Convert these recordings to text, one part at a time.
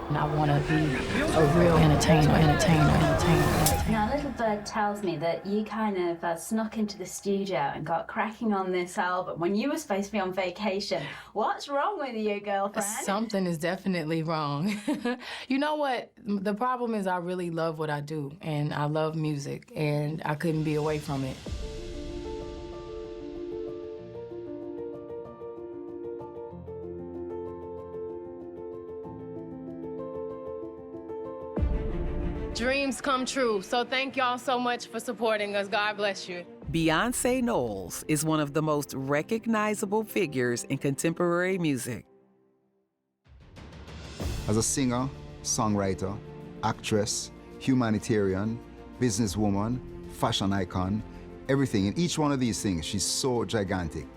And I want to be a real entertainer. Now, Little Bird tells me that you kind of snuck into the studio and got cracking on this album when you were supposed to be on vacation. What's wrong with you, girlfriend? Something is definitely wrong. You know what? The problem is I really love what I do, and I love music, and I couldn't be away from it. Dreams come true, so thank y'all so much for supporting us. God bless you. Beyoncé Knowles is one of the most recognizable figures in contemporary music. As a singer, songwriter, actress, humanitarian, businesswoman, fashion icon, everything, in each one of these things, she's so gigantic.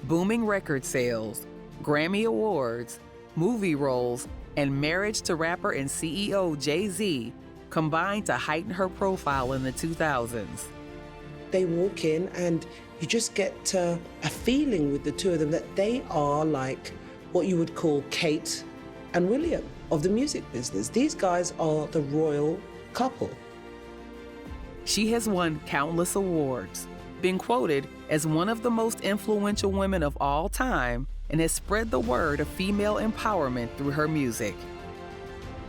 Booming record sales, Grammy Awards, movie roles, and marriage to rapper and CEO Jay-Z combined to heighten her profile in the 2000s. They walk in and you just get a feeling with the two of them that they are like what you would call Kate and William of the music business. These guys are the royal couple. She has won countless awards, been quoted as one of the most influential women of all time, and has spread the word of female empowerment through her music.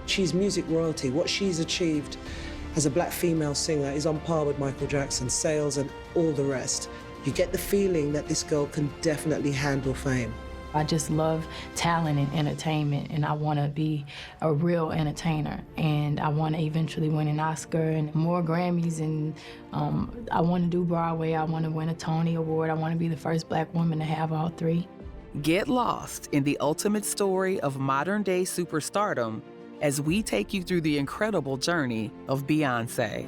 She's music royalty. What she's achieved as a black female singer is on par with Michael Jackson's sales and all the rest. You get the feeling that this girl can definitely handle fame. I just love talent and entertainment, and I want to be a real entertainer, and I want to eventually win an Oscar and more Grammys, and I want to do Broadway. I want to win a Tony Award. I want to be the first black woman to have all three. Get lost in the ultimate story of modern-day superstardom as we take you through the incredible journey of Beyoncé.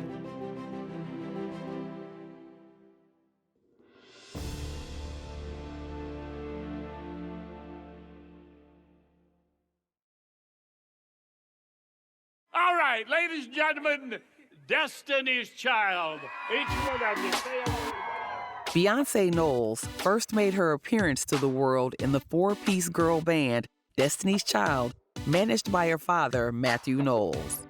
All right, ladies and gentlemen, Destiny's Child. Each one of you say hello. Beyoncé Knowles first made her appearance to the world in the four-piece girl band Destiny's Child, managed by her father, Matthew Knowles.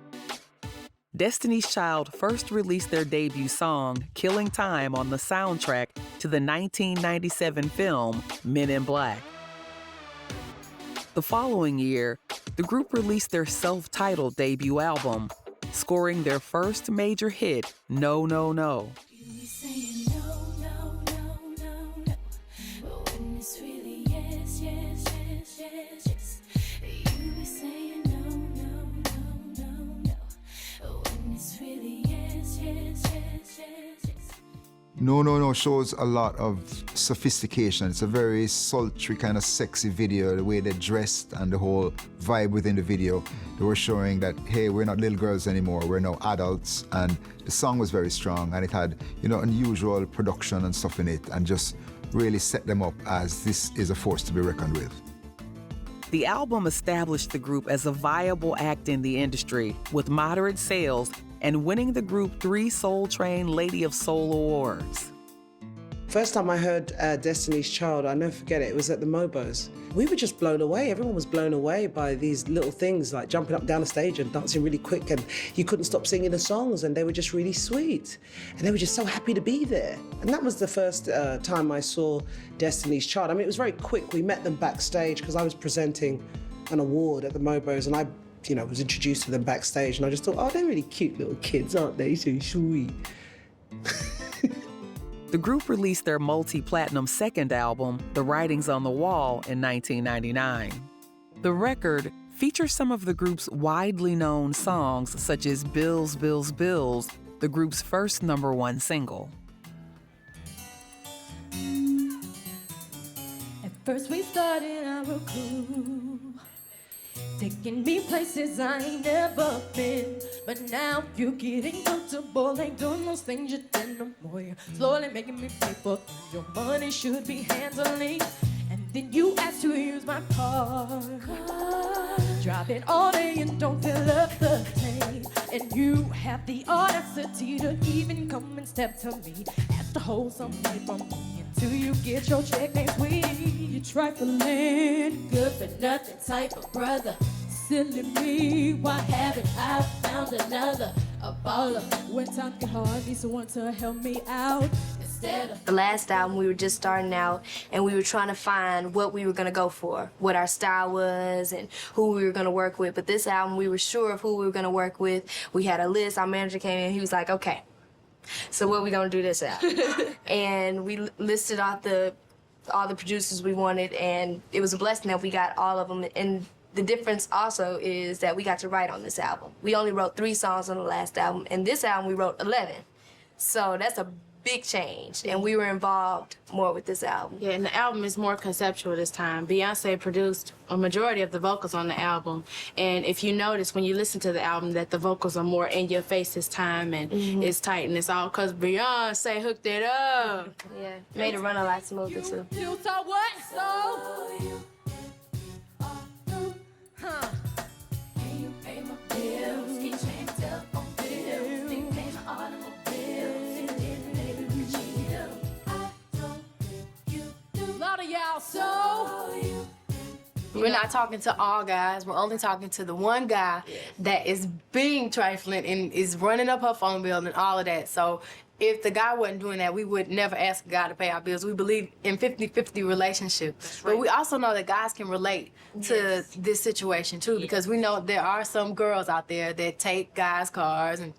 Destiny's Child first released their debut song, Killing Time, on the soundtrack to the 1997 film Men in Black. The following year, the group released their self-titled debut album, scoring their first major hit, No, No, No. No, No, No shows a lot of sophistication. It's a very sultry, kind of sexy video, the way they're dressed and the whole vibe within the video. They were showing that, hey, we're not little girls anymore, we're now adults. And the song was very strong, and it had, unusual production and stuff in it, and just really set them up as this is a force to be reckoned with. The album established the group as a viable act in the industry, with moderate sales and winning the group 3 Soul Train Lady of Soul awards. First time I heard Destiny's Child, I'll never forget it, it was at the Mobos. We were just blown away. Everyone was blown away by these little things like jumping up and down the stage and dancing really quick, and you couldn't stop singing the songs, and they were just really sweet. And they were just so happy to be there. And that was the first time I saw Destiny's Child. I mean, it was very quick. We met them backstage because I was presenting an award at the Mobos, and I was introduced to them backstage, and I just thought, oh, they're really cute little kids, aren't they? So sweet. The group released their multi-platinum second album, The Writings on the Wall, in 1999. The record features some of the group's widely known songs, such as Bills, Bills, Bills, the group's first #1 single. At first we started our crew, taking me places I ain't never been. But now you're getting comfortable, ain't doing those things you did no more. You're slowly making me pay for things your money should be handling. And then you ask to use my car. Drive it all day and don't fill up the tank. And you have the audacity to even come and step to me. Ask to hold some money from me until you get your check next week. You trifling, good for nothing type of brother. silly me, why haven't I found another? A baller. When times get hard, need someone to help me out. Instead of the last album, we were just starting out, and we were trying to find what we were gonna go for, what our style was, and who we were gonna work with. But this album, we were sure of who we were gonna work with. We had a list. Our manager came in, he was like, okay, so what are we gonna do this album? And we listed all the producers we wanted, and it was a blessing that we got all of them. And the difference also is that we got to write on this album. We only wrote 3 songs on the last album, and this album we wrote 11. So that's a big change, and we were involved more with this album. Yeah, and the album is more conceptual this time. Beyonce produced a majority of the vocals on the album, and if you notice when you listen to the album that the vocals are more in your face this time, and it's tight, and it's all because Beyonce hooked it up. Yeah, made it run a lot smoother too. You thought what? So? Huh. Can you pay my bills? Can you pay my telephone bills? Can you pay my automobiles? I don't think you do. A lot of y'all, so? We're not talking to all guys. We're only talking to the one guy that is being trifling and is running up her phone bill and all of that. So if the guy wasn't doing that, we would never ask a guy to pay our bills. We believe in 50-50 relationships. Right. But we also know that guys can relate to this situation too, because we know there are some girls out there that take guys' cars and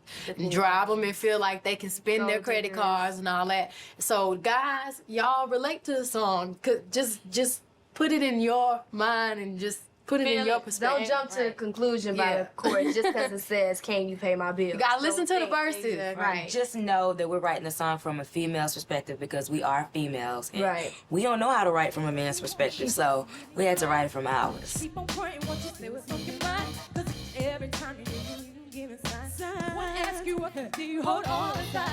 drive them and feel like they can spend their credit cards and all that. So guys, y'all relate to the song. Just put it in your mind and just put it in your perspective. Don't jump to a conclusion by the chorus just because it says, can you pay my bills? You gotta listen to the verses. Right. Just know that we're writing the song from a female's perspective because we are females. And right. We don't know how to write from a man's perspective, so we had to write it from ours. Keep on praying what you say was on your mind, 'cause every time you give it sign. Wanna ask you what do you hold on inside?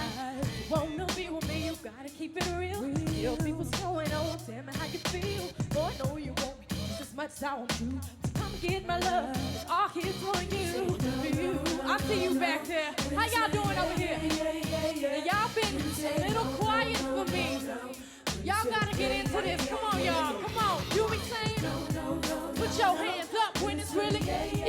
You wanna be with me, you gotta keep it real. Your people's going on, tell me how you feel. Boy, I know you want me just as much as I want you. Come get my love, it's all here for you. I see you back there. How y'all doing over here? Y'all been a little quiet for me. Y'all gotta get into this. Come on, y'all. Come on. You be saying? Put your hands up when it's really.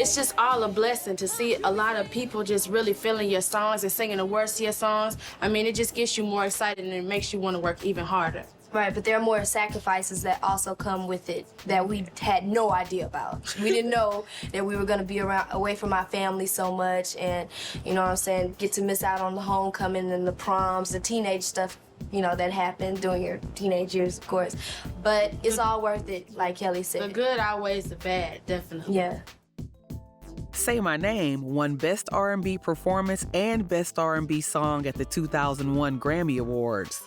It's just all a blessing to see a lot of people just really feeling your songs and singing the words to your songs. I mean, it just gets you more excited and it makes you want to work even harder. Right, but there are more sacrifices that also come with it that we had no idea about. We didn't know that we were going to be away from our family so much and, you know what I'm saying, get to miss out on the homecoming and the proms, the teenage stuff, you know, that happened during your teenage years, of course. But it's all worth it, like Kelly said. The good outweighs the bad, definitely. Yeah. Say My Name won Best R&B Performance and Best R&B Song at the 2001 Grammy Awards.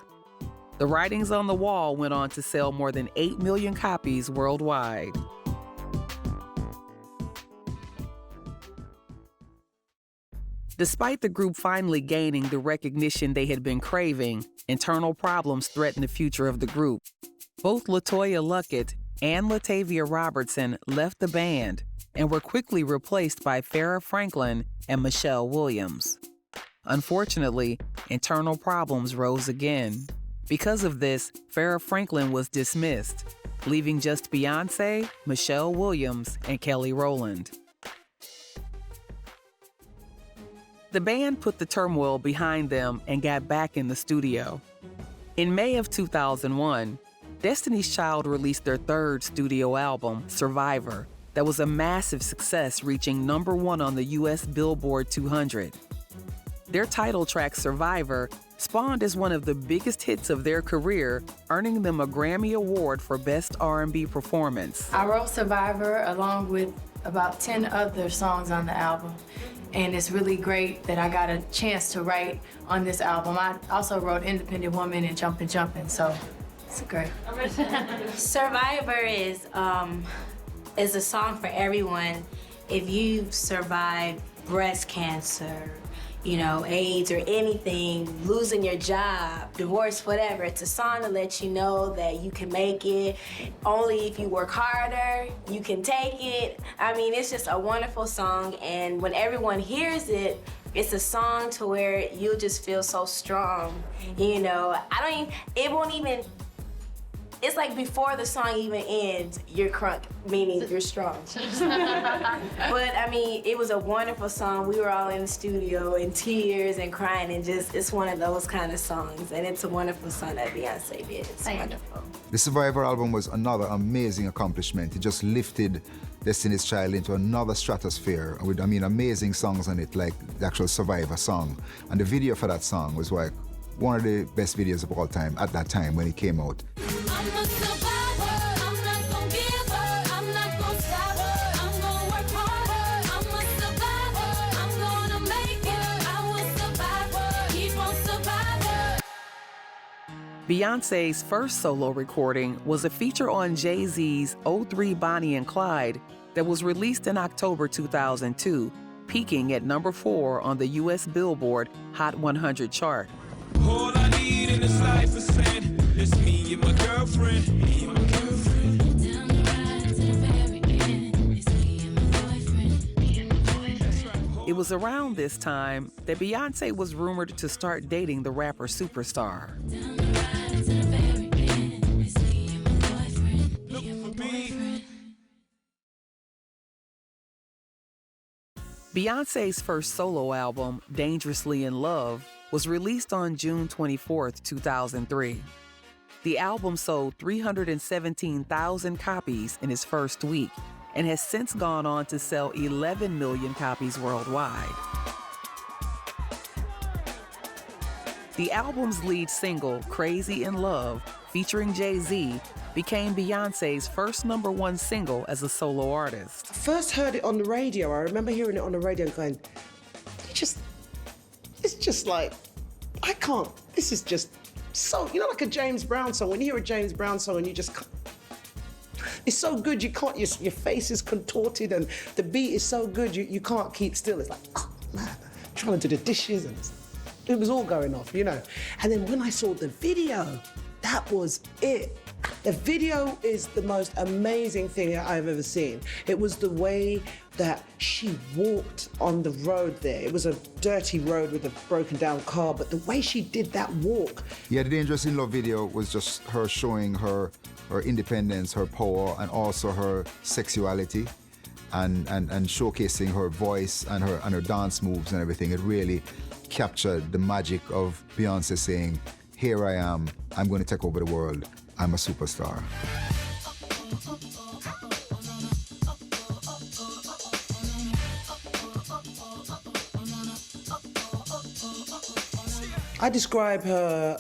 The Writings on the Wall went on to sell more than 8 million copies worldwide. Despite the group finally gaining the recognition they had been craving, internal problems threatened the future of the group. Both LaToya Luckett and Latavia Robertson left the band and were quickly replaced by Farrah Franklin and Michelle Williams. Unfortunately, internal problems rose again. Because of this, Farrah Franklin was dismissed, leaving just Beyonce, Michelle Williams, and Kelly Rowland. The band put the turmoil behind them and got back in the studio. In May of 2001, Destiny's Child released their third studio album, Survivor, that was a massive success, reaching #1 on the US Billboard 200. Their title track, Survivor, spawned as one of the biggest hits of their career, earning them a Grammy Award for Best R&B Performance. I wrote Survivor along with about 10 other songs on the album, and it's really great that I got a chance to write on this album. I also wrote Independent Woman and Jumpin' Jumpin', so it's great. Survivor is a song for everyone. If you've survived breast cancer, you know, AIDS or anything, losing your job, divorce, whatever, it's a song to let you know that you can make it. Only if you work harder, you can take it. I mean, it's just a wonderful song, and when everyone hears it, it's a song to where you'll just feel so strong. You know, it won't even it's like before the song even ends, you're crunk, meaning you're strong. But I mean, it was a wonderful song. We were all in the studio in tears and crying, and just, it's one of those kind of songs. And it's a wonderful song that Beyonce did. It's wonderful. The Survivor album was another amazing accomplishment. It just lifted Destiny's Child into another stratosphere with, I mean, amazing songs on it, like the actual Survivor song. And the video for that song was like one of the best videos of all time at that time when it came out. I'm a survivor, I'm not gonna give up, I'm not gonna stop, I'm gonna work harder. I'm a survivor, I'm gonna make it, I will survive, keep on surviving. Beyonce's first solo recording was a feature on Jay-Z's '03 Bonnie and Clyde that was released in October 2002, peaking at number 4 on the U.S. Billboard Hot 100 chart. All I need in this life is friend. It's me and my girlfriend. Me and my girlfriend. Down the ride to the very end. It's me and my boyfriend. Me and my boyfriend. It was around this time that Beyonce was rumored to start dating the rapper Superstar. Down the ride to the very end. It's me and my boyfriend. Me and my boyfriend. Beyonce's first solo album, Dangerously in Love, was released on June 24, 2003. The album sold 317,000 copies in its first week and has since gone on to sell 11 million copies worldwide. The album's lead single, Crazy in Love, featuring Jay-Z, became Beyonce's first #1 single as a solo artist. First heard it on the radio. I remember hearing it on the radio and going, it's just like, I can't, this is just so, you know, like a James Brown song. When you hear a James Brown song and you just can't, it's so good, you can't, your face is contorted and the beat is so good, you can't keep still. It's like, oh man, I'm trying to do the dishes and it was all going off, you know. And then when I saw the video, that was it. The video is the most amazing thing I've ever seen. It was the way that she walked on the road there. It was a dirty road with a broken down car, but the way she did that walk. Yeah, the Dangerous in Love video was just her showing her independence, her power, and also her sexuality, and showcasing her voice and her dance moves and everything. It really captured the magic of Beyonce saying, here I am, I'm going to take over the world, I'm a superstar. I describe her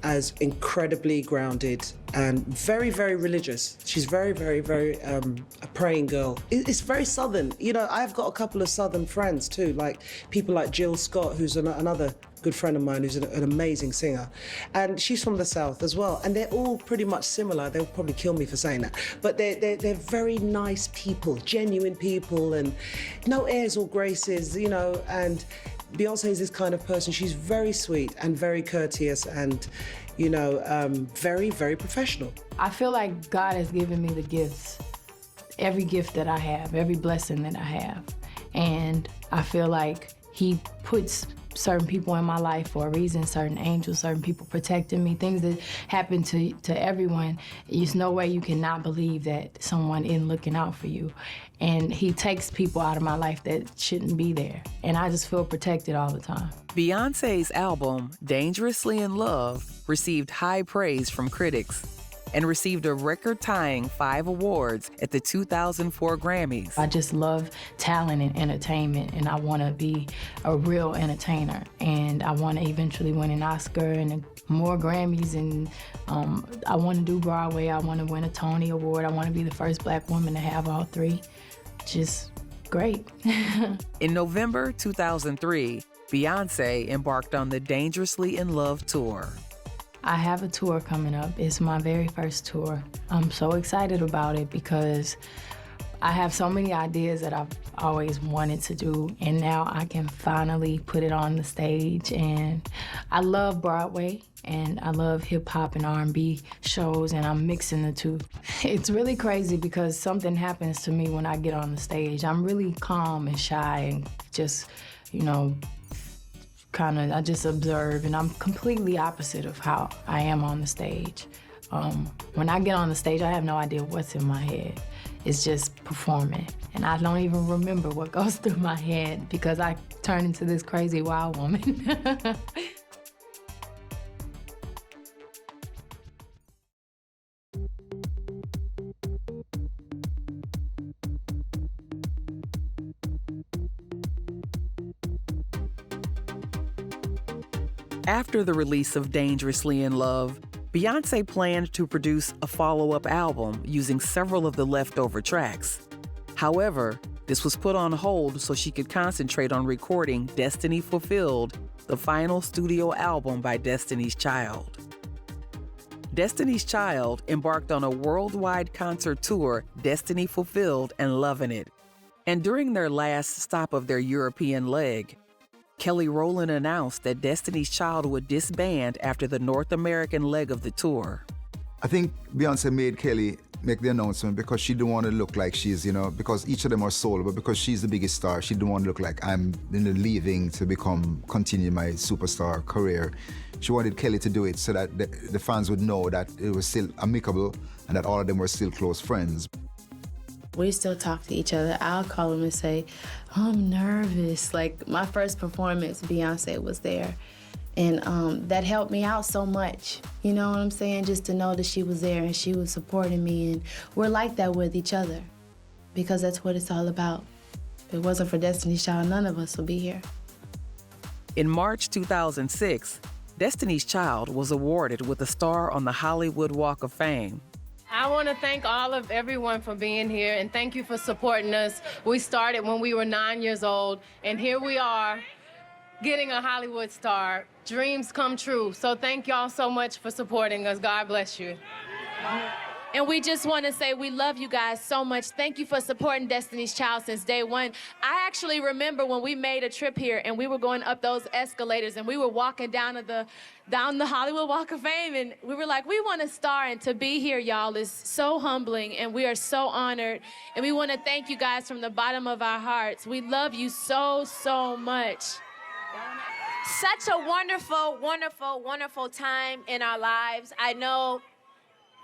as incredibly grounded and very, very religious. She's very, very, very a praying girl. It's very Southern. You know, I've got a couple of Southern friends too, like people like Jill Scott, who's another good friend of mine who's an amazing singer. And she's from the South as well. And they're all pretty much similar. They'll probably kill me for saying that. But they're very nice people, genuine people, and no airs or graces, you know, and Beyonce is this kind of person. She's very sweet and very courteous and, you know, very, very professional. I feel like God has given me the gifts, every gift that I have, every blessing that I have. And I feel like He puts certain people in my life for a reason, certain angels, certain people protecting me, things that happen to everyone. There's no way you cannot believe that someone isn't looking out for you. And He takes people out of my life that shouldn't be there. And I just feel protected all the time. Beyonce's album, Dangerously in Love, received high praise from critics and received a record-tying 5 awards at the 2004 Grammys. I just love talent and entertainment, and I want to be a real entertainer. And I want to eventually win an Oscar and more Grammys, and I want to do Broadway. I want to win a Tony Award. I want to be the first Black woman to have all 3. Just great. In November 2003, Beyonce embarked on the Dangerously in Love tour. I have a tour coming up. It's my very first tour. I'm so excited about it because I have so many ideas that I've always wanted to do, and now I can finally put it on the stage. And I love Broadway, and I love hip-hop and R&B shows, and I'm mixing the two. It's really crazy because something happens to me when I get on the stage. I'm really calm and shy and just, you know, I just observe, and I'm completely opposite of how I am on the stage. When I get on the stage, I have no idea what's in my head. It's just performing. And I don't even remember what goes through my head because I turn into this crazy wild woman. After the release of Dangerously in Love, Beyoncé planned to produce a follow-up album using several of the leftover tracks. However, this was put on hold so she could concentrate on recording Destiny Fulfilled, the final studio album by Destiny's Child. Destiny's Child embarked on a worldwide concert tour, Destiny Fulfilled and Lovin' It. And during their last stop of their European leg, Kelly Rowland announced that Destiny's Child would disband after the North American leg of the tour. I think Beyonce made Kelly make the announcement because she didn't want to look like she's, because each of them are solo, but because she's the biggest star, she didn't want to look like I'm leaving to continue my superstar career. She wanted Kelly to do it so that the fans would know that it was still amicable and that all of them were still close friends. We still talk to each other. I'll call him and say, I'm nervous. Like my first performance, Beyonce was there. And that helped me out so much. You know what I'm saying? Just to know that she was there and she was supporting me. And we're like that with each other because that's what it's all about. If it wasn't for Destiny's Child, none of us would be here. In March 2006, Destiny's Child was awarded with a star on the Hollywood Walk of Fame. I want to thank everyone for being here, and thank you for supporting us. We started when we were 9 years old, and here we are, getting a Hollywood star. Dreams come true. So thank y'all so much for supporting us. God bless you. And we just want to say we love you guys so much. Thank you for supporting Destiny's Child since day one. I actually remember when we made a trip here and we were going up those escalators and we were walking down the Hollywood Walk of Fame and we were like, we want a star, and to be here, y'all, is so humbling and we are so honored. And we want to thank you guys from the bottom of our hearts. We love you so, so much. Such a wonderful, wonderful, wonderful time in our lives. I know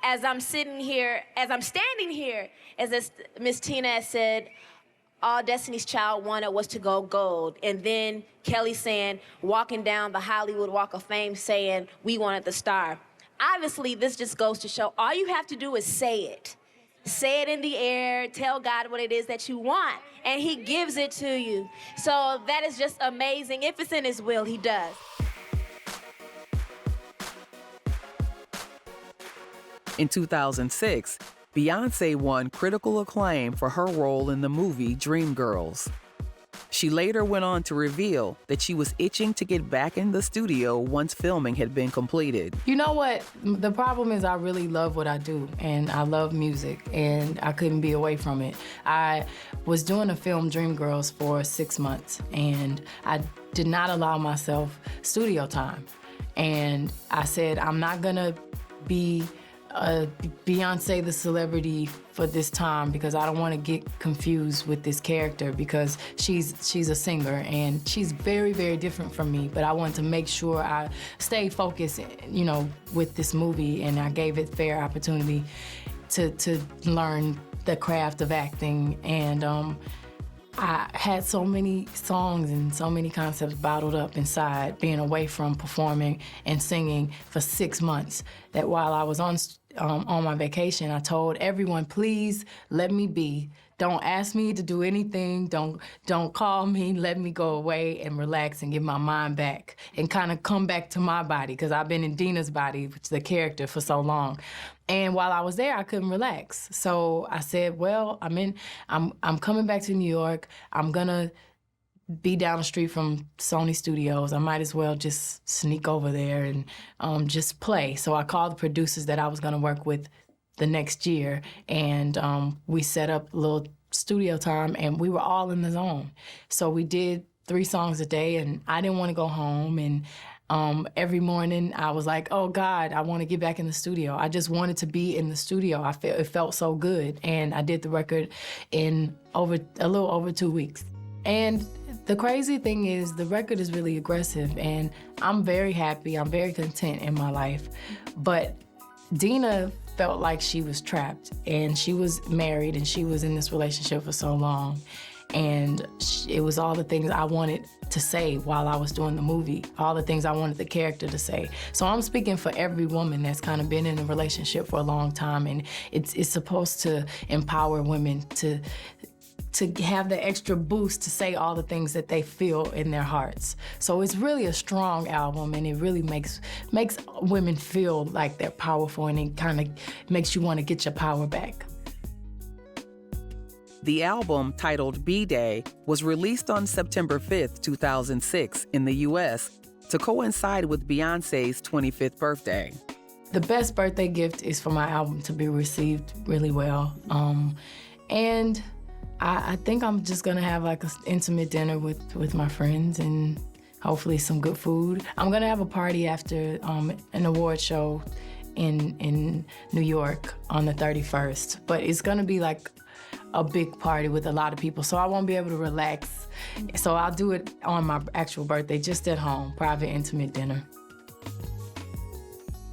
as I'm standing here, as Miss Tina has said, all Destiny's Child wanted was to go gold. And then Kelly saying, walking down the Hollywood Walk of Fame saying, we wanted the star. Obviously, this just goes to show all you have to do is say it. Say it in the air, tell God what it is that you want, and He gives it to you. So that is just amazing. If it's in His will, He does. In 2006, Beyoncé won critical acclaim for her role in the movie Dreamgirls. She later went on to reveal that she was itching to get back in the studio once filming had been completed. You know what? The problem is I really love what I do, and I love music, and I couldn't be away from it. I was doing a film, Dreamgirls, for 6 months, and I did not allow myself studio time. And I said, I'm not gonna be Beyonce the celebrity for this time because I don't want to get confused with this character because she's a singer and she's very, very different from me, but I wanted to make sure I stay focused, with this movie, and I gave it fair opportunity to learn the craft of acting. And I had so many songs and so many concepts bottled up inside, being away from performing and singing for 6 months, that while I was on my vacation, I told everyone, please let me be. Don't ask me to do anything. Don't call me. Let me go away and relax and get my mind back and kind of come back to my body, because I've been in Dina's body, which is the character, for so long. And while I was there, I couldn't relax. So I said, well, I'm coming back to New York. I'm gonna be down the street from Sony Studios. I might as well just sneak over there and just play. So I called the producers that I was gonna work with the next year, and we set up a little studio time, and we were all in the zone. So we did 3 songs a day, and I didn't want to go home, and every morning I was like, oh God, I want to get back in the studio. I just wanted to be in the studio. It felt so good, and I did the record in a little over 2 weeks. And the crazy thing is, the record is really aggressive, and I'm very happy, I'm very content in my life, but Dina felt like she was trapped, and she was married, and she was in this relationship for so long. And it was all the things I wanted to say while I was doing the movie, all the things I wanted the character to say. So I'm speaking for every woman that's kind of been in a relationship for a long time, and it's supposed to empower women to have the extra boost to say all the things that they feel in their hearts. So it's really a strong album, and it really makes women feel like they're powerful, and it kind of makes you want to get your power back. The album, titled B-Day, was released on September 5th, 2006 in the U.S. to coincide with Beyoncé's 25th birthday. The best birthday gift is for my album to be received really well. And I think I'm just gonna have like an intimate dinner with my friends and hopefully some good food. I'm gonna have a party after an award show in New York on the 31st, but it's gonna be like a big party with a lot of people, so I won't be able to relax. So I'll do it on my actual birthday, just at home, private, intimate dinner.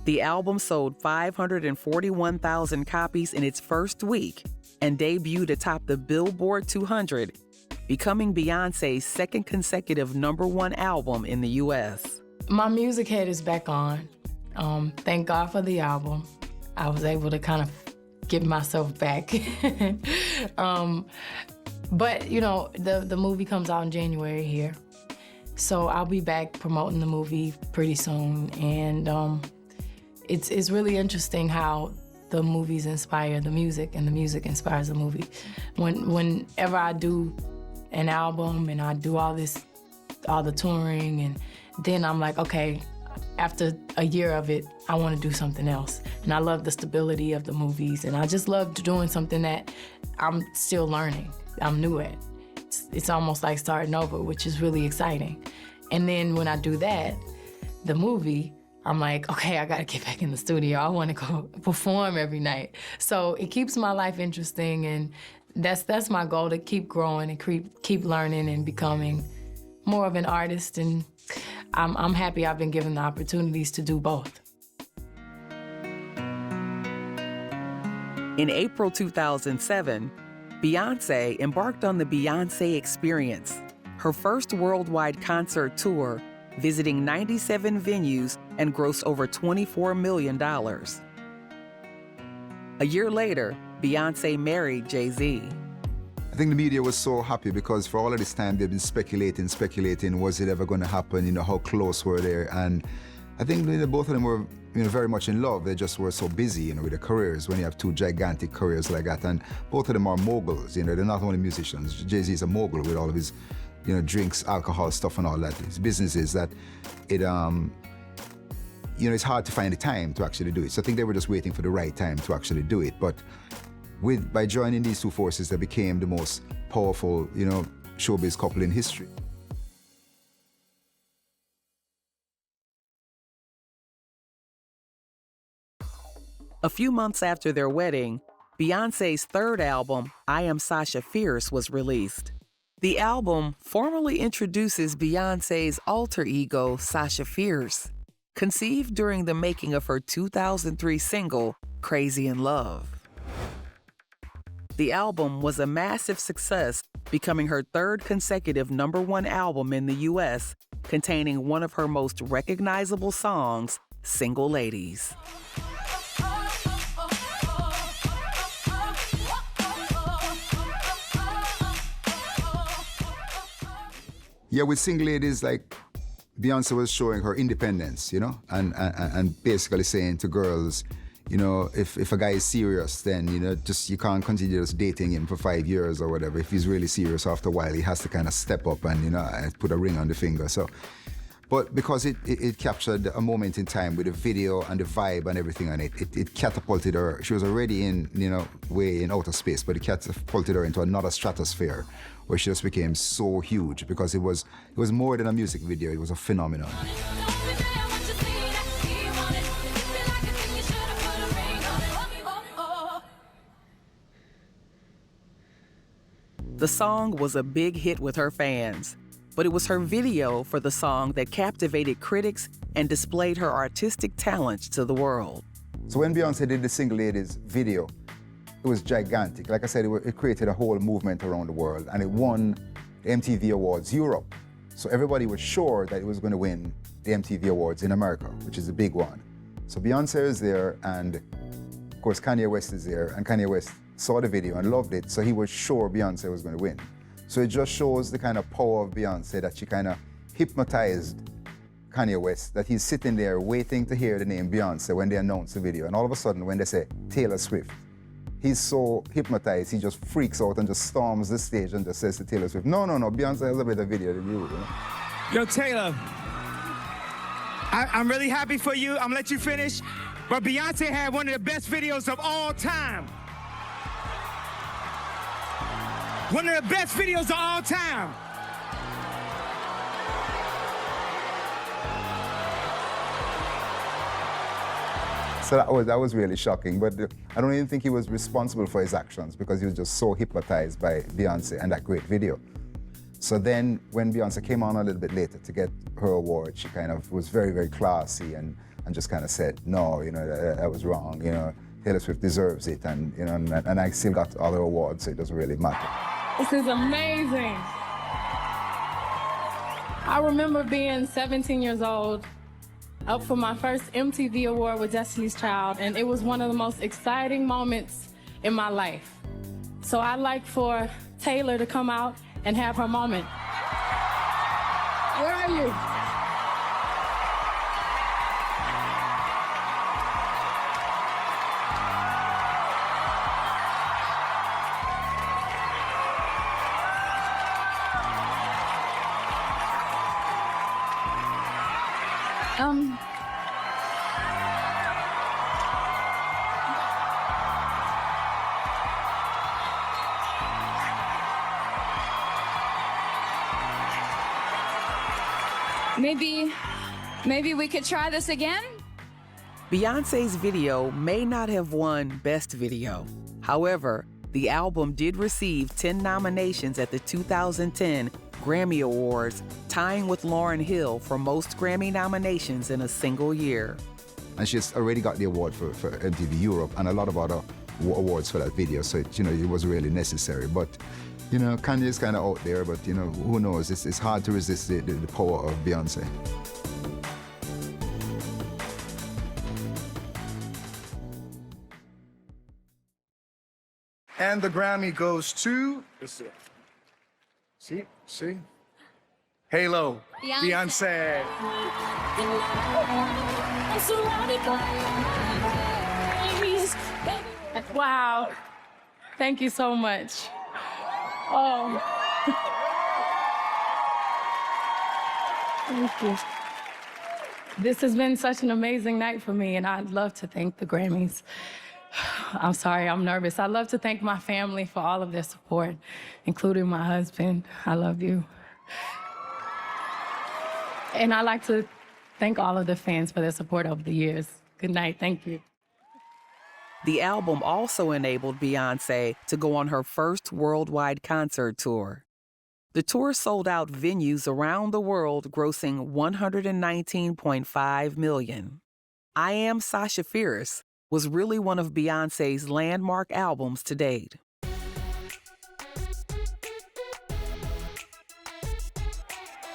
The album sold 541,000 copies in its first week and debuted atop the Billboard 200, becoming Beyoncé's second consecutive #1 album in the U.S. My music head is back on. Thank God for the album. I was able to kind of get myself back. But you know, the movie comes out in January here. So I'll be back promoting the movie pretty soon. And it's really interesting how the movies inspire the music and the music inspires the movie. Whenever I do an album and I do all the touring, and then I'm like, okay, after a year of it, I want to do something else. And I love the stability of the movies, and I just love doing something that I'm still learning, I'm new at. It's almost like starting over, which is really exciting. And then when I do that, the movie, I'm like, okay, I gotta get back in the studio. I wanna go perform every night. So it keeps my life interesting, and that's my goal, to keep growing and keep learning and becoming more of an artist. And I'm happy I've been given the opportunities to do both. In April 2007, Beyoncé embarked on the Beyoncé Experience, her first worldwide concert tour, visiting 97 venues and grossed over $24 million. A year later, Beyoncé married Jay-Z. I think the media was so happy because for all of this time they've been speculating, was it ever going to happen, you know, how close were they? And I think both of them were, you know, very much in love. They just were so busy, you know, with their careers, when you have two gigantic careers like that. And both of them are moguls, you know, they're not only musicians. Jay-Z is a mogul with all of his, you know, drinks, alcohol stuff and all that. His business is that it, you know, it's hard to find the time to actually do it. So I think they were just waiting for the right time to actually do it. But by joining these two forces, they became the most powerful, you know, showbiz couple in history. A few months after their wedding, Beyoncé's third album, I Am Sasha Fierce, was released. The album formally introduces Beyoncé's alter ego, Sasha Fierce, conceived during the making of her 2003 single, Crazy in Love. The album was a massive success, becoming her third consecutive #1 album in the U.S., containing one of her most recognizable songs, Single Ladies. Yeah, with Single Ladies, like, Beyonce was showing her independence, you know, and basically saying to girls, you know, if a guy is serious, then, you know, just you can't continue just dating him for 5 years or whatever. If he's really serious, after a while, he has to kind of step up and, you know, and put a ring on the finger. So, but because it captured a moment in time with the video and the vibe and everything on it, it catapulted her. She was already in, you know, way in outer space, but it catapulted her into another stratosphere where she just became so huge because it was more than a music video, it was a phenomenon. The song was a big hit with her fans, but it was her video for the song that captivated critics and displayed her artistic talent to the world. So when Beyonce did the Single Ladies video, it was gigantic. Like I said, it created a whole movement around the world, and it won the MTV Awards Europe. So everybody was sure that it was going to win the MTV Awards in America, which is a big one. So Beyonce is there, and of course Kanye West is there, and Kanye West saw the video and loved it, so he was sure Beyonce was going to win. So it just shows the kind of power of Beyonce, that she kind of hypnotized Kanye West, that he's sitting there waiting to hear the name Beyonce when they announce the video. And all of a sudden, when they say Taylor Swift, he's so hypnotized, he just freaks out and just storms the stage and just says to Taylor Swift, no, Beyonce has a better video than you. Yo, Taylor, I'm really happy for you. I'm gonna let you finish. But Beyonce had one of the best videos of all time. One of the best videos of all time. So that was really shocking, but I don't even think he was responsible for his actions, because he was just so hypnotized by Beyonce and that great video. So then when Beyonce came on a little bit later to get her award, she kind of was very, very classy and just kind of said, no, that was wrong, Taylor Swift deserves it, and and I still got other awards, so it doesn't really matter. This is amazing. I remember being 17 years old, up for my first MTV award with Destiny's Child, and it was one of the most exciting moments in my life. So I'd like for Taylor to come out and have her moment. Where are you? Maybe we could try this again? Beyonce's video may not have won Best Video. However, the album did receive 10 nominations at the 2010 Grammy Awards, tying with Lauryn Hill for most Grammy nominations in a single year. And she's already got the award for MTV Europe and a lot of other awards for that video, so it was really necessary. But Kanye's kind of out there, but who knows? It's hard to resist the power of Beyonce. And the Grammy goes to... See? Halo, Beyonce. Wow. Thank you so much. Oh. Thank you. This has been such an amazing night for me, and I'd love to thank the Grammys. I'm sorry, I'm nervous. I'd love to thank my family for all of their support, including my husband. I love you. And I'd like to thank all of the fans for their support over the years. Good night, thank you. The album also enabled Beyonce to go on her first worldwide concert tour. The tour sold out venues around the world, grossing $119.5 million. I Am Sasha Fierce was really one of Beyonce's landmark albums to date.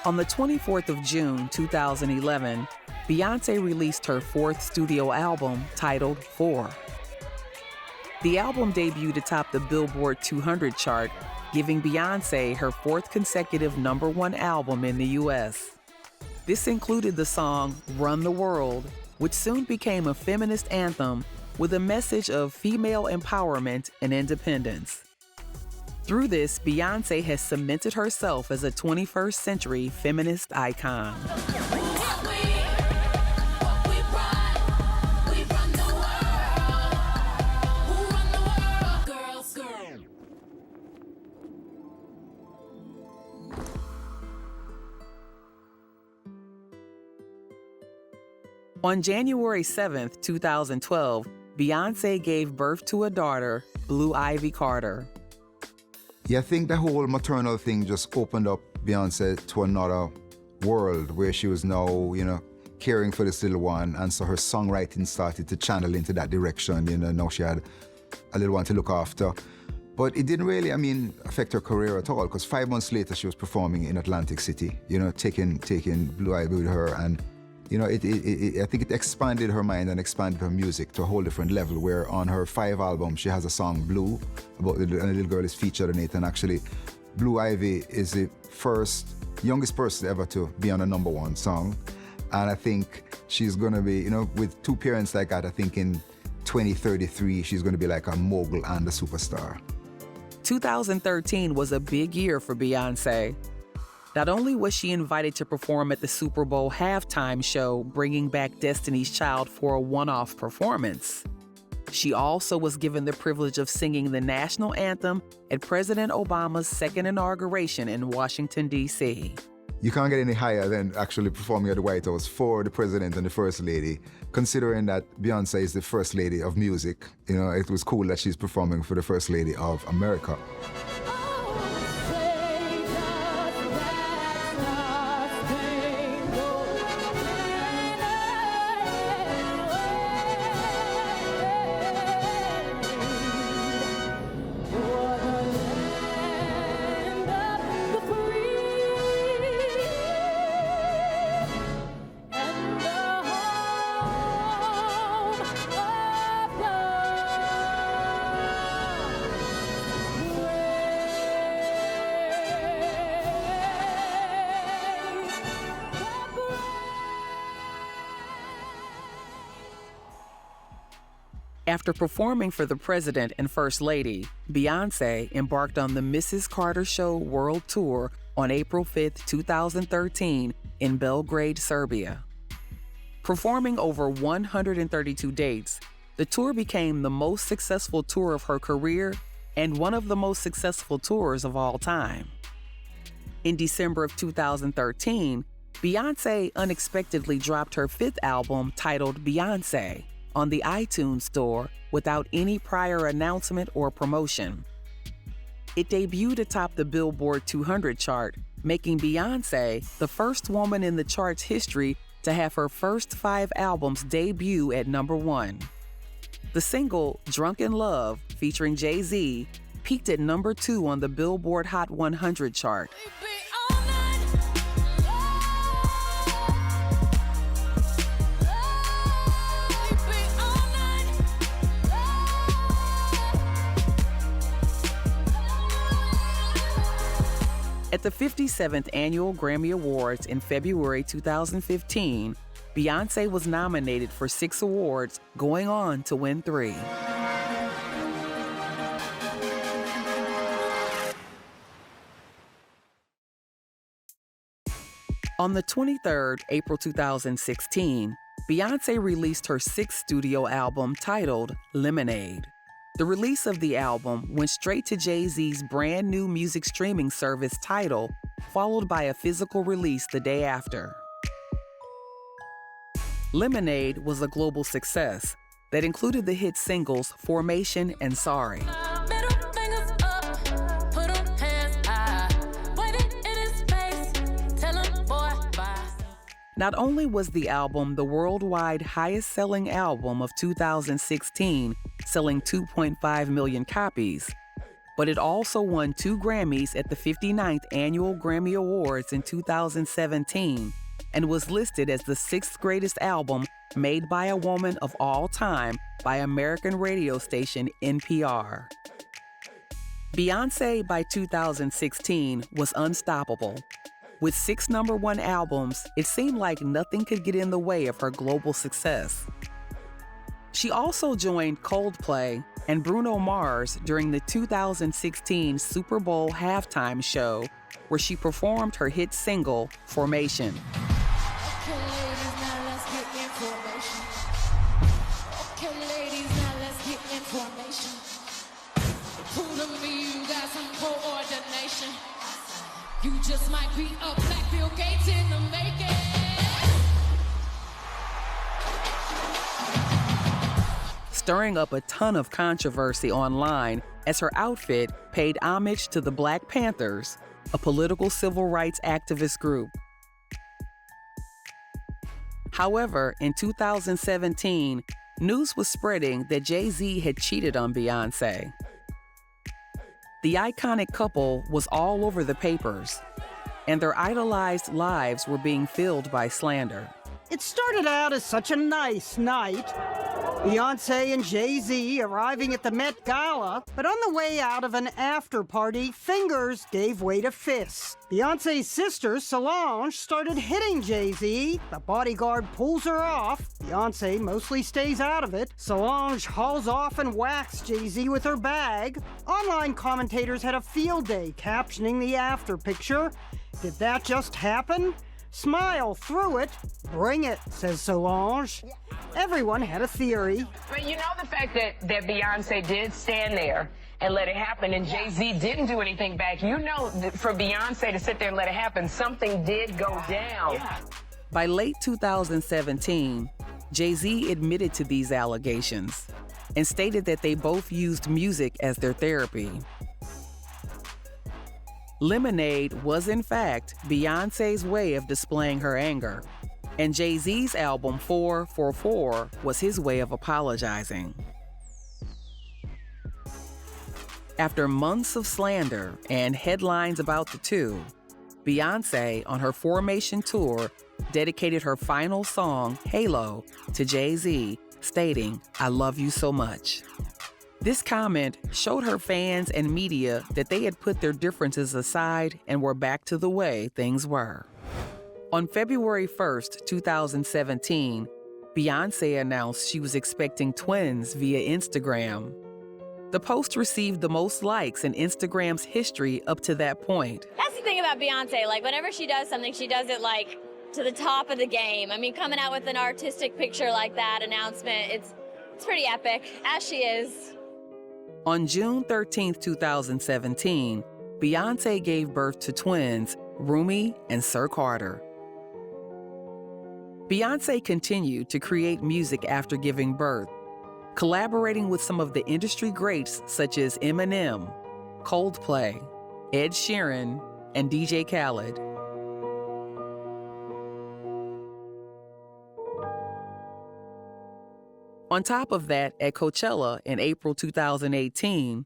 On the 24th of June, 2011, Beyonce released her fourth studio album titled 4. The album debuted atop the Billboard 200 chart, giving Beyonce her fourth consecutive #1 album in the U.S. This included the song Run the World, which soon became a feminist anthem with a message of female empowerment and independence. Through this, Beyonce has cemented herself as a 21st century feminist icon. On January 7th, 2012, Beyonce gave birth to a daughter, Blue Ivy Carter. Yeah, I think the whole maternal thing just opened up Beyonce to another world where she was now, caring for this little one, and so her songwriting started to channel into that direction. You know, now she had a little one to look after. But it didn't really, affect her career at all, because 5 months later she was performing in Atlantic City, you know, taking Blue Ivy with her, and you know, I think it expanded her mind and expanded her music to a whole different level, where on her 5 albums she has a song, Blue, about and a little girl is featured in it, and actually Blue Ivy is the youngest person ever to be on a #1 song. And I think she's gonna be, you know, with 2 parents like that, I think in 2033 she's gonna be like a mogul and a superstar. 2013 was a big year for Beyoncé. Not only was she invited to perform at the Super Bowl halftime show, bringing back Destiny's Child for a one-off performance, she also was given the privilege of singing the national anthem at President Obama's second inauguration in Washington, D.C. You can't get any higher than actually performing at the White House for the president and the first lady, considering that Beyonce is the first lady of music. You know, it was cool that she's performing for the first lady of America. After performing for the President and First Lady, Beyoncé embarked on the Mrs. Carter Show World Tour on April 5, 2013 in Belgrade, Serbia. Performing over 132 dates, the tour became the most successful tour of her career and one of the most successful tours of all time. In December of 2013, Beyoncé unexpectedly dropped her 5th album titled Beyoncé on the iTunes Store without any prior announcement or promotion. It debuted atop the Billboard 200 chart, making Beyoncé the first woman in the chart's history to have her first 5 albums debut at #1. The single Drunk in Love, featuring Jay-Z, peaked at #2 on the Billboard Hot 100 chart. At the 57th Annual Grammy Awards in February 2015, Beyoncé was nominated for 6 awards, going on to win 3. On the 23rd, April 2016, Beyoncé released her 6th studio album titled Lemonade. The release of the album went straight to Jay-Z's brand new music streaming service Tidal, followed by a physical release the day after. Lemonade was a global success that included the hit singles Formation and Sorry. Not only was the album the worldwide highest-selling album of 2016, selling 2.5 million copies, but it also won 2 Grammys at the 59th Annual Grammy Awards in 2017 and was listed as the 6th greatest album made by a woman of all time by American radio station NPR. Beyoncé by 2016 was unstoppable. With 6 #1 albums, it seemed like nothing could get in the way of her global success. She also joined Coldplay and Bruno Mars during the 2016 Super Bowl halftime show, where she performed her hit single, Formation. Okay, ladies, now let's get in formation. Okay, ladies, now let's get in formation. Prove to me you got some coordination. You just might be a black Bill Gates in the making. Stirring up a ton of controversy online as her outfit paid homage to the Black Panthers, a political civil rights activist group. However, in 2017, news was spreading that Jay-Z had cheated on Beyoncé. The iconic couple was all over the papers, and their idolized lives were being filled by slander. It started out as such a nice night. Beyonce and Jay-Z arriving at the Met Gala, but on the way out of an after-party, fingers gave way to fists. Beyonce's sister, Solange, started hitting Jay-Z. The bodyguard pulls her off. Beyonce mostly stays out of it. Solange hauls off and whacks Jay-Z with her bag. Online commentators had a field day captioning the after picture. Did that just happen? Smile through it. Bring it, says Solange. Everyone had a theory. But you know the fact that Beyonce did stand there and let it happen and Jay-Z didn't do anything back. You know that for Beyonce to sit there and let it happen, something did go down. By late 2017, Jay-Z admitted to these allegations and stated that they both used music as their therapy. Lemonade was, in fact, Beyoncé's way of displaying her anger, and Jay-Z's album 444 was his way of apologizing. After months of slander and headlines about the two, Beyoncé, on her Formation tour, dedicated her final song, Halo, to Jay-Z, stating, "I love you so much." This comment showed her fans and media that they had put their differences aside and were back to the way things were. On February 1st, 2017, Beyoncé announced she was expecting twins via Instagram. The post received the most likes in Instagram's history up to that point. That's the thing about Beyonce. Like, whenever she does something, she does it, like, to the top of the game. I mean, coming out with an artistic picture like that announcement, it's pretty epic, as she is. On June 13, 2017, Beyoncé gave birth to twins, Rumi and Sir Carter. Beyoncé continued to create music after giving birth, collaborating with some of the industry greats such as Eminem, Coldplay, Ed Sheeran, and DJ Khaled. On top of that, at Coachella in April 2018,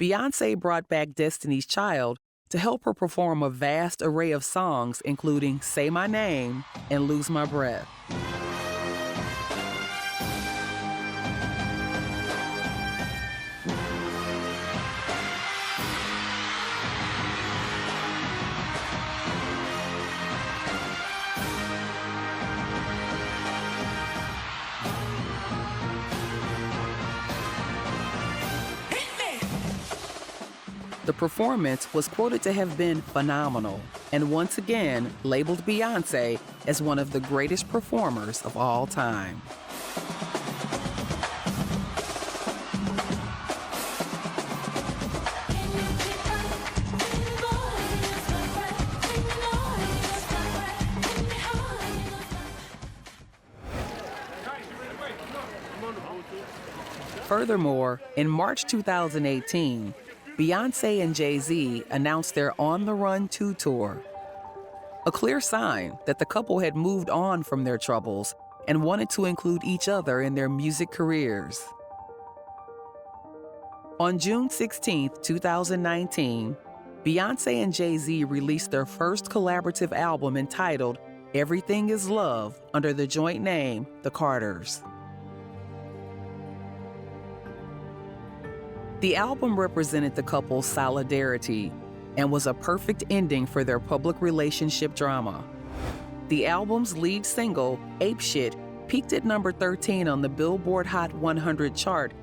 Beyoncé brought back Destiny's Child to help her perform a vast array of songs, including Say My Name and Lose My Breath. The performance was quoted to have been phenomenal, and once again labeled Beyoncé as one of the greatest performers of all time. Furthermore, in March 2018, Beyoncé and Jay-Z announced their On the Run 2 tour, a clear sign that the couple had moved on from their troubles and wanted to include each other in their music careers. On June 16, 2019, Beyoncé and Jay-Z released their first collaborative album entitled Everything Is Love under the joint name The Carters. The album represented the couple's solidarity and was a perfect ending for their public relationship drama. The album's lead single, Ape Shit, peaked at number 13 on the Billboard Hot 100 chart,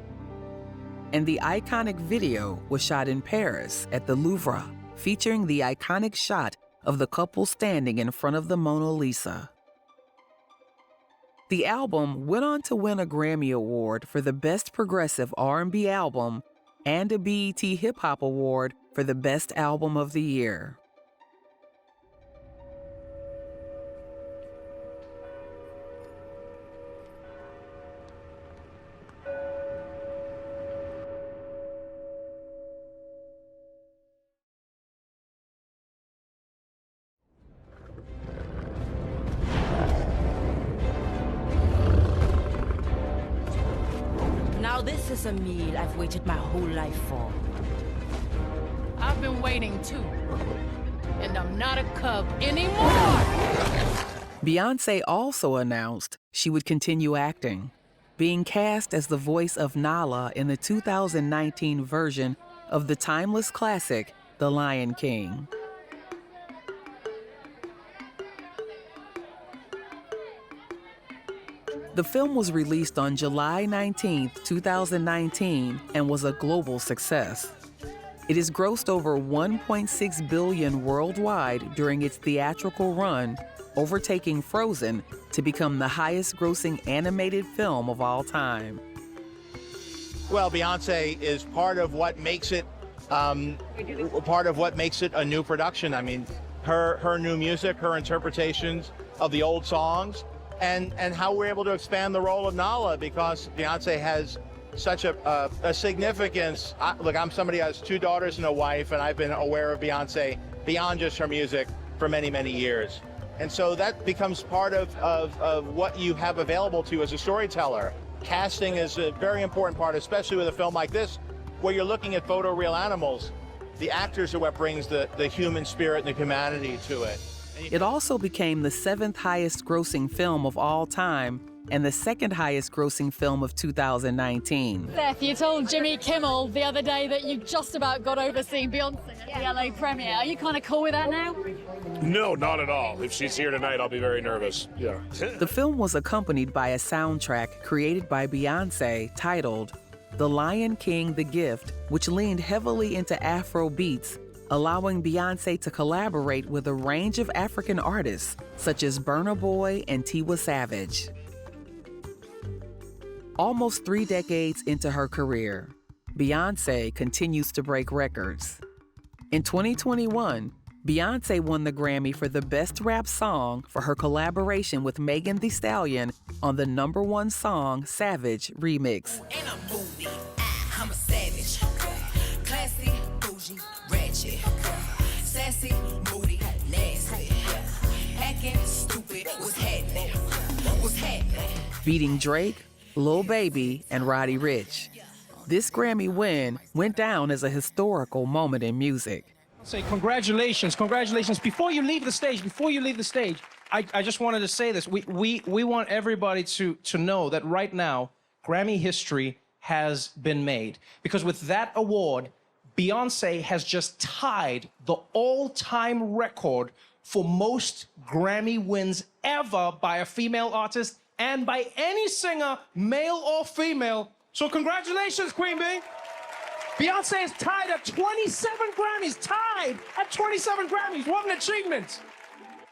and the iconic video was shot in Paris at the Louvre, featuring the iconic shot of the couple standing in front of the Mona Lisa. The album went on to win a Grammy Award for the Best Progressive R&B Album and a BET Hip Hop Award for the Best Album of the Year. is a meal I've waited my whole life for. I've been waiting too. And I'm not a cub anymore! Beyoncé also announced she would continue acting, being cast as the voice of Nala in the 2019 version of the timeless classic, The Lion King. The film was released on July 19, 2019, and was a global success. It has grossed over $1.6 billion worldwide during its theatrical run, overtaking Frozen to become the highest-grossing animated film of all time. Well, Beyonce is part of what makes it a new production. I mean, her new music, her interpretations of the old songs, and how we're able to expand the role of Nala, because Beyonce has such a significance. Look, I'm somebody who has 2 daughters and a wife, and I've been aware of Beyonce beyond just her music for many, many years. And so that becomes part of what you have available to you as a storyteller. Casting is a very important part, especially with a film like this, where you're looking at photoreal animals. The actors are what brings the human spirit and the humanity to it. It also became the 7th highest grossing film of all time and the 2nd highest grossing film of 2019. Seth, you told Jimmy Kimmel the other day that you just about got over seeing Beyonce at the LA premiere. Are you kind of cool with that now? No, not at all. If she's here tonight, I'll be very nervous. Yeah. The film was accompanied by a soundtrack created by Beyonce titled The Lion King, The Gift, which leaned heavily into Afro beats, allowing Beyonce to collaborate with a range of African artists such as Burna Boy and Tiwa Savage. Almost 3 decades into her career, Beyonce continues to break records. In 2021, Beyonce won the Grammy for the Best Rap Song for her collaboration with Megan Thee Stallion on the #1 song Savage remix. I'm a savage, classy, bougie, ratchet, sassy, moody, nasty, acting stupid. What's happening? What's happening? Beating Drake, Lil Baby, and Roddy Ricch. This Grammy win went down as a historical moment in music. Say congratulations. Before you leave the stage, I just wanted to say this. We want everybody to know that right now, Grammy history has been made. Because with that award, Beyonce has just tied the all-time record for most Grammy wins ever by a female artist and by any singer, male or female. So congratulations, Queen Bey. Beyonce is tied at 27 Grammys, What an achievement.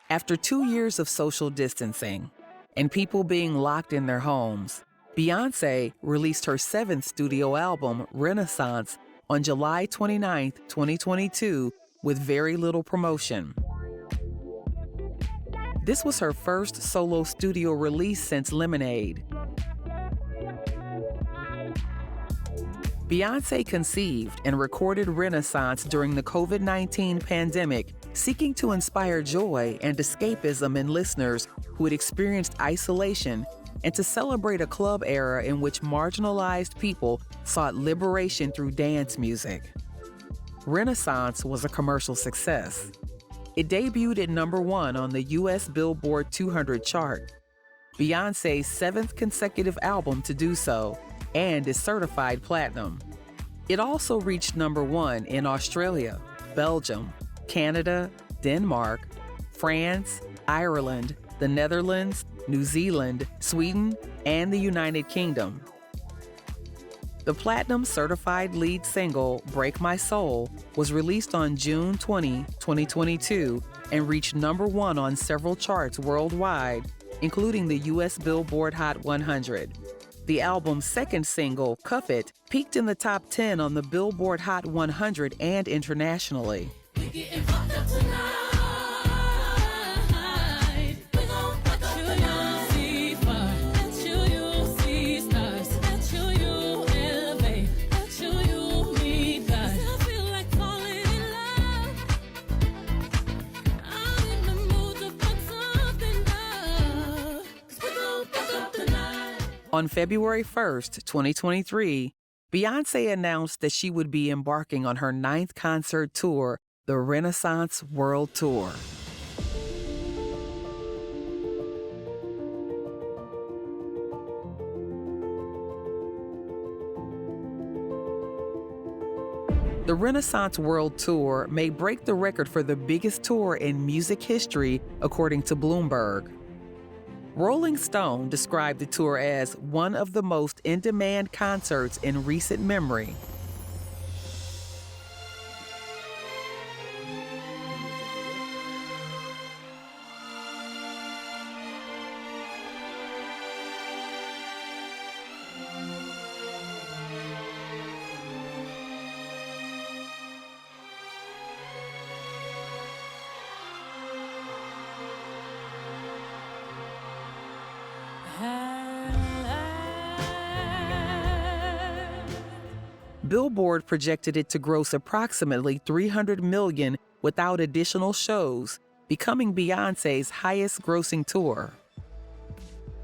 After 2 years of social distancing and people being locked in their homes, Beyonce released her 7th studio album, Renaissance, on July 29, 2022, with very little promotion. This was her first solo studio release since Lemonade. Beyonce conceived and recorded Renaissance during the COVID-19 pandemic, seeking to inspire joy and escapism in listeners who had experienced isolation and to celebrate a club era in which marginalized people sought liberation through dance music. Renaissance was a commercial success. It debuted at #1 on the U.S. Billboard 200 chart, Beyonce's 7th consecutive album to do so, and is certified platinum. It also reached #1 in Australia, Belgium, Canada, Denmark, France, Ireland, the Netherlands, New Zealand, Sweden, and the United Kingdom. The platinum certified lead single, Break My Soul, was released on June 20, 2022, and reached #1 on several charts worldwide, including the U.S. Billboard Hot 100. The album's 2nd single, Cuff It, peaked in the top 10 on the Billboard Hot 100 and internationally. On February 1st, 2023, Beyoncé announced that she would be embarking on her 9th concert tour, the Renaissance World Tour. The Renaissance World Tour may break the record for the biggest tour in music history, according to Bloomberg. Rolling Stone described the tour as one of the most in-demand concerts in recent memory. Billboard projected it to gross approximately $300 million without additional shows, becoming Beyoncé's highest-grossing tour.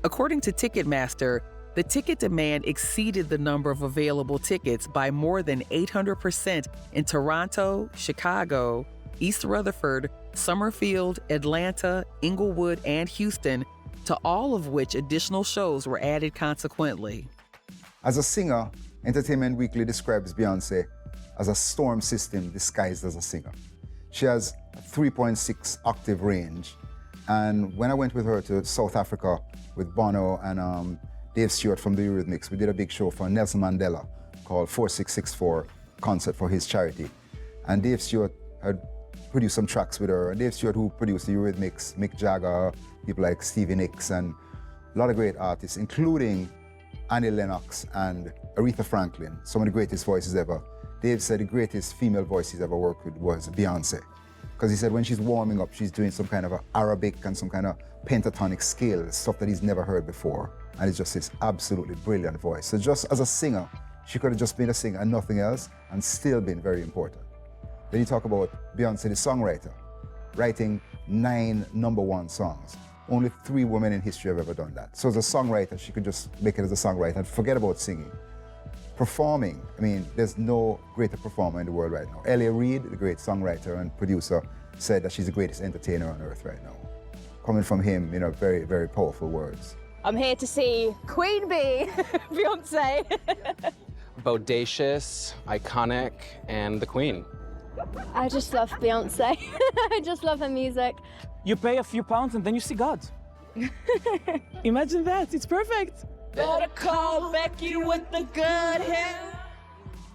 According to Ticketmaster, the ticket demand exceeded the number of available tickets by more than 800% in Toronto, Chicago, East Rutherford, Summerfield, Atlanta, Inglewood, and Houston, to all of which additional shows were added consequently. As a singer, Entertainment Weekly describes Beyoncé as a storm system disguised as a singer. She has a 3.6 octave range. And when I went with her to South Africa with Bono and Dave Stewart from the Eurythmics, we did a big show for Nelson Mandela called 4664 concert for his charity. And Dave Stewart had produced some tracks with her. And Dave Stewart, who produced the Eurythmics, Mick Jagger, people like Stevie Nicks, and a lot of great artists, including Annie Lennox and Aretha Franklin, some of the greatest voices ever. Dave said the greatest female voice he's ever worked with was Beyoncé. Because he said when she's warming up, she's doing some kind of Arabic and some kind of pentatonic scale, stuff that he's never heard before. And it's just this absolutely brilliant voice. So just as a singer, she could have just been a singer and nothing else and still been very important. Then you talk about Beyoncé, the songwriter, writing 9 #1 songs. Only 3 women in history have ever done that. So as a songwriter, she could just make it as a songwriter and forget about singing. Performing, I mean, there's no greater performer in the world right now. Ellie Reed, the great songwriter and producer, said that she's the greatest entertainer on earth right now. Coming from him, you know, very, very powerful words. I'm here to see Queen Bey, Beyonce. Bodacious, iconic, and the queen. I just love Beyonce. I just love her music. You pay a few pounds and then you see God. Imagine that, it's perfect. Better call Becky with the good hair.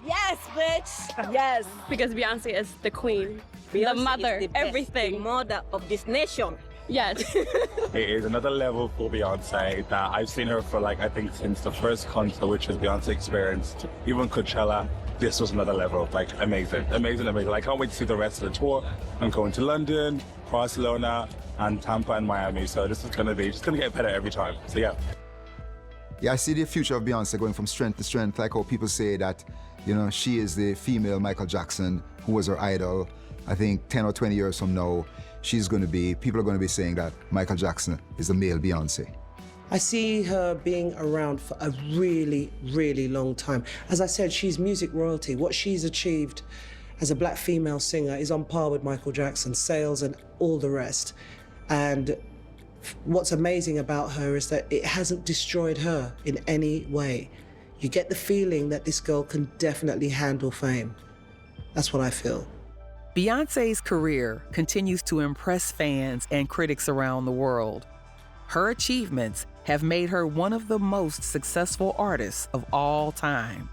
Yes, bitch. Yes. Because Beyonce is the queen, Beyonce the mother, is the best, everything. the mother of this nation. Yes. It is another level for Beyonce that I've seen her for I think since the first concert, which was Beyonce Experience, even Coachella. This was another level, amazing, amazing, amazing. I can't wait to see the rest of the tour. I'm going to London, Barcelona, and Tampa and Miami. So this is gonna get better every time. So yeah. Yeah, I see the future of Beyoncé going from strength to strength, like how people say that, you know, she is the female Michael Jackson, who was her idol. I think 10 or 20 years from now, people are going to be saying that Michael Jackson is the male Beyoncé. I see her being around for a really, really long time. As I said, she's music royalty. What she's achieved as a black female singer is on par with Michael Jackson's sales and all the rest. And what's amazing about her is that it hasn't destroyed her in any way. You get the feeling that this girl can definitely handle fame. That's what I feel. Beyoncé's career continues to impress fans and critics around the world. Her achievements have made her one of the most successful artists of all time.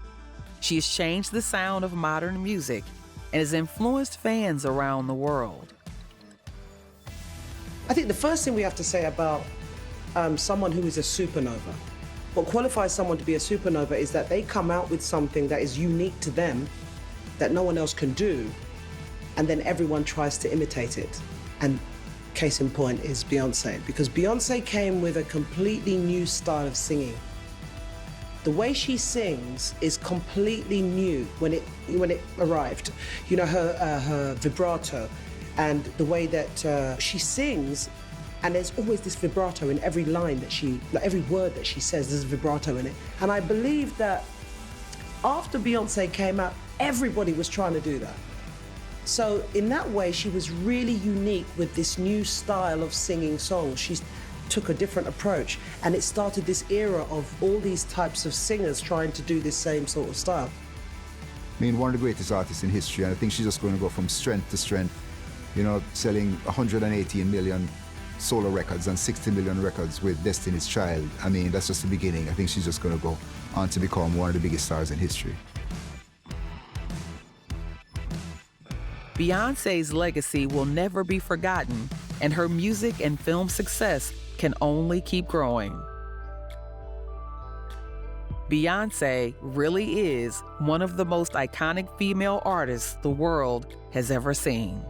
She has changed the sound of modern music and has influenced fans around the world. I think the first thing we have to say about someone who is a supernova, what qualifies someone to be a supernova is that they come out with something that is unique to them, that no one else can do, and then everyone tries to imitate it. And case in point is Beyoncé, because Beyoncé came with a completely new style of singing. The way she sings is completely new when it arrived. You know, her vibrato and the way that she sings, and there's always this vibrato in every line that every word that she says, there's a vibrato in it. And I believe that After Beyonce came out, everybody was trying to do that. So in that way, she was really unique with this new style of singing songs. She took a different approach, and it started this era of all these types of singers trying to do this same sort of style. I mean, one of the greatest artists in history, and I think she's just going to go from strength to strength, you know, selling 118 million solo records and 60 million records with Destiny's Child. I mean, that's just the beginning. I think she's just going to go on to become one of the biggest stars in history. Beyoncé's legacy will never be forgotten, and her music and film success can only keep growing. Beyoncé really is one of the most iconic female artists the world has ever seen.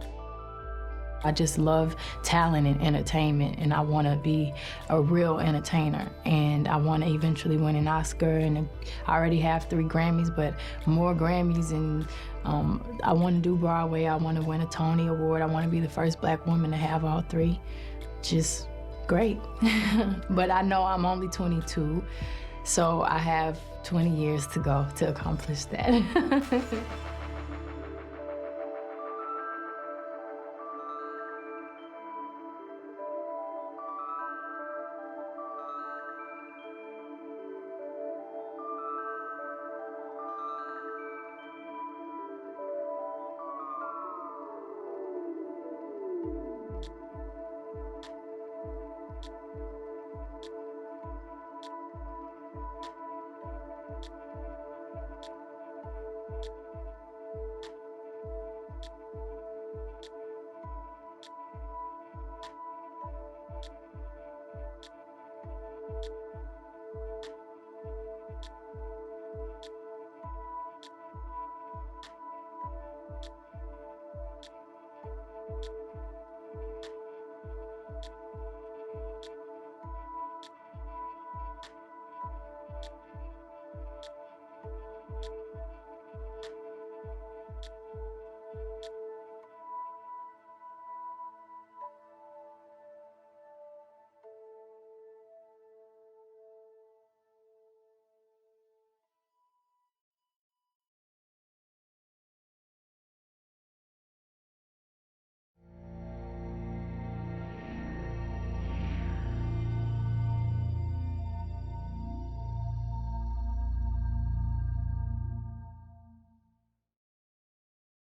I just love talent and entertainment, and I want to be a real entertainer, and I want to eventually win an Oscar, and I already have 3 Grammys, but more Grammys, and I want to do Broadway. I want to win a Tony Award. I want to be the first Black woman to have all 3. Just great. But I know I'm only 22, so I have 20 years to go to accomplish that.